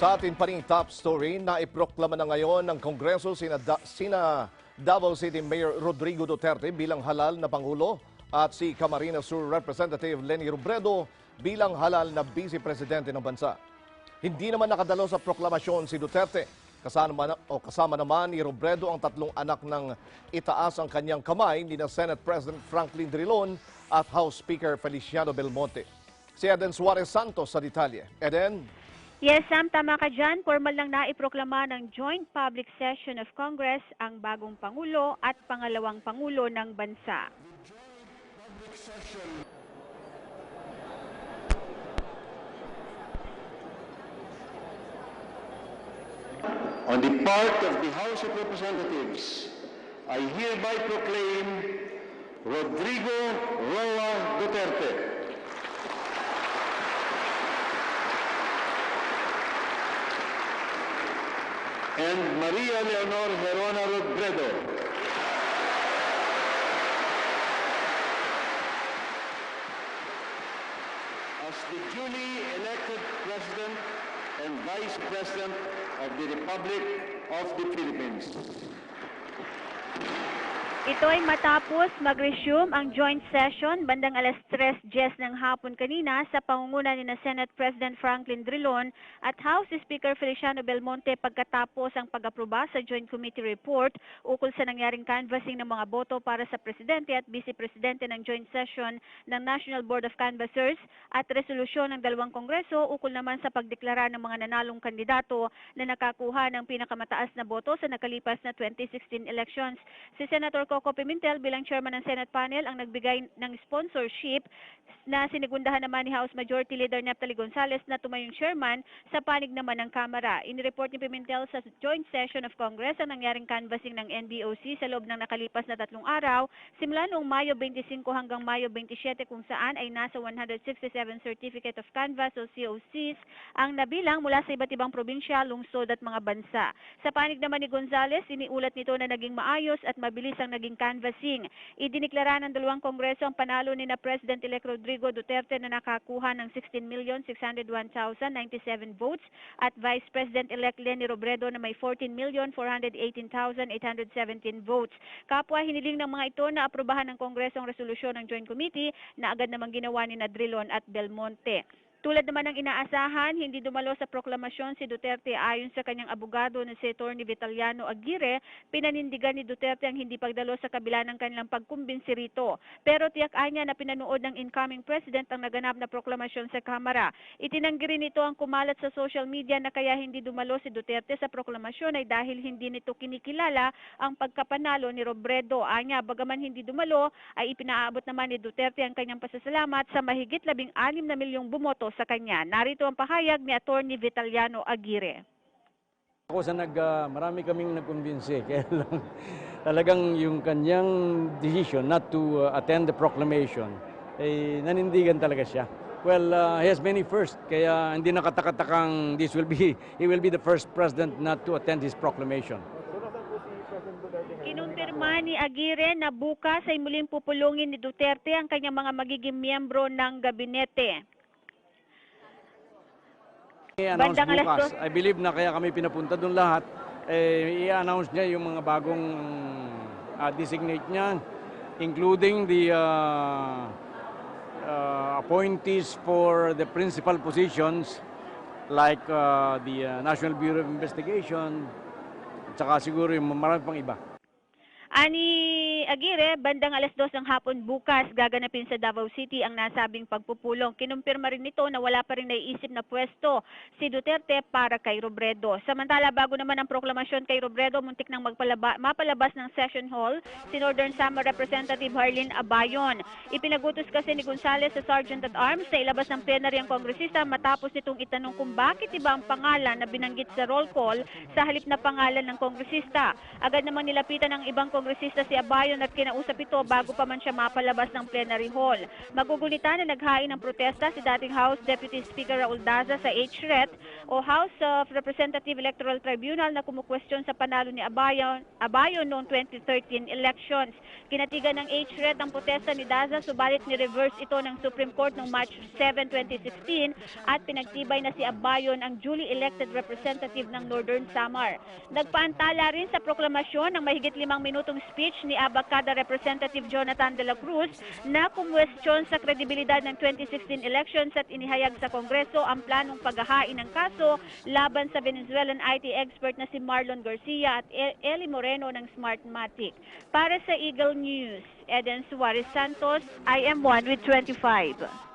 Sa atin pa rin top story na iproklama na ngayon ng Kongreso sina Davao City Mayor Rodrigo Duterte bilang halal na Pangulo at si Camarines Sur Representative Leni Robredo bilang halal na Vice Presidente ng bansa. Hindi naman nakadalo sa proklamasyon si Duterte. Kasama naman ni Robredo ang tatlong anak ng itaas ang kanyang kamay ni Senate President Franklin Drilon at House Speaker Feliciano Belmonte. Si Eden Suarez Santos sa detalye. Eden? Yes, Sam, tama ka dyan. Formal lang na iproklama ng Joint Public Session of Congress ang bagong Pangulo at pangalawang Pangulo ng bansa. On the part of the House of Representatives, I hereby proclaim Rodrigo Roa Duterte and Maria Leonor Herona Robredo as the duly elected President and Vice President of the Republic of the Philippines. Ito ay matapos mag-resume ang joint session bandang alas 3:10 ng hapon kanina sa pangunguna ni Senate President Franklin Drilon at House Speaker Feliciano Belmonte pagkatapos ang pag-aproba sa Joint Committee Report ukol sa nangyaring canvassing ng mga boto para sa Presidente at Vice Presidente ng joint session ng National Board of Canvassers at resolusyon ng dalawang Kongreso ukol naman sa pagdeklara ng mga nanalong kandidato na nakakuha ng pinakamataas na boto sa nakalipas na 2016 elections. Si Senator Coco Pimentel bilang chairman ng Senate panel ang nagbigay ng sponsorship na sinigundahan naman ni House Majority Leader Neftali Gonzales na tumayong chairman sa panig naman ng Kamara. Inireport ni Pimentel sa joint session of Congress ang nangyaring canvassing ng NBOC sa loob ng nakalipas na 3 araw simula noong Mayo 25 hanggang Mayo 27 kung saan ay nasa 167 Certificate of Canvass o COCs ang nabilang mula sa iba't ibang probinsya, lungsod at mga bansa. Sa panig naman ni Gonzales, iniulat nito na naging maayos at mabilis ang naging canvassing. Idineklara ng dalawang Kongreso ang panalo ni na President-elect Rodrigo Duterte na nakakuha ng 16,601,097 votes at Vice President-elect Leni Robredo na may 14,418,817 votes. Kapwa hiniling ng mga ito na aprobahan ng Kongreso ang resolusyon ng Joint Committee na agad namang ginawa ni Drilon at Belmonte. Tulad naman ng inaasahan, hindi dumalo sa proklamasyon si Duterte ayon sa kanyang abogado na si Atty. Vitaliano Aguirre. Pinanindigan ni Duterte ang hindi pagdalo sa kabila ng kanilang pagkumbinsi rito. Pero tiyak niya na pinanood ng incoming president ang naganap na proklamasyon sa Kamara. Itinanggi rin ito ang kumalat sa social media na kaya hindi dumalo si Duterte sa proklamasyon ay dahil hindi nito kinikilala ang pagkapanalo ni Robredo. Anya, bagaman hindi dumalo, ay ipinaabot naman ni Duterte ang kanyang pasasalamat sa mahigit 16 na milyong bumoto sa kanya. Narito ang pahayag ni Atty. Vitaliano Aguirre. Ako sa marami kaming nagkumbinsi, kaya lang talagang yung kanyang decision not to attend the proclamation, eh, nanindigan talaga siya. Well, he has many first, kaya hindi nakatakatakang he will be the first president not to attend his proclamation. Kinumpirma ni Aguirre na bukas ay muling pupulungin ni Duterte ang kanyang mga magiging miyembro ng gabinete. I-announce bukas. I believe na kaya kami pinapunta doon lahat. I-announce niya yung mga bagong designate niya, including the appointees for the principal positions like the National Bureau of Investigation, at saka siguro yung marami pang iba. Ani Aguirre, bandang alas 2 ng hapon bukas gaganapin sa Davao City ang nasabing pagpupulong. Kinumpirma rin nito na wala pa rin naiisip na pwesto si Duterte para kay Robredo. Samantala, bago naman ang proklamasyon kay Robredo, muntik nang mapalabas ng session hall si Northern Samar Representative Harlene Abayon. Ipinagutos kasi ni Gonzales sa Sergeant at Arms na ilabas ng plenary ang kongresista matapos nitong itanong kung bakit iba ang pangalan na binanggit sa roll call sa halip na pangalan ng kongresista. Agad namang nilapitan ng ibang kongresista si Abayon session at kinausap ito bago pa man siya mapalabas ng plenary hall. Magugulitan na naghain ng protesta si dating House Deputy Speaker Raul Daza sa HRET o House of Representative Electoral Tribunal na kumukwestiyon sa panalo ni Abayon noong 2013 elections. Kinatigan ng HRET ang protesta ni Daza, subalit ni-reverse ito ng Supreme Court noong March 7, 2016 at pinagtibay na si Abayon ang duly elected representative ng Northern Samar. Nagpaantala rin sa proklamasyon ng mahigit 5 minutong speech ni Abacada Representative Jonathan de la Cruz na kumwestiyon sa kredibilidad ng 2016 elections at inihayag sa Kongreso ang planong paghahain ng kaso laban sa Venezuelan IT expert na si Marlon Garcia at Eli Moreno ng Smartmatic. Para sa Eagle News, Eden Suarez Santos, I am 1 with 25.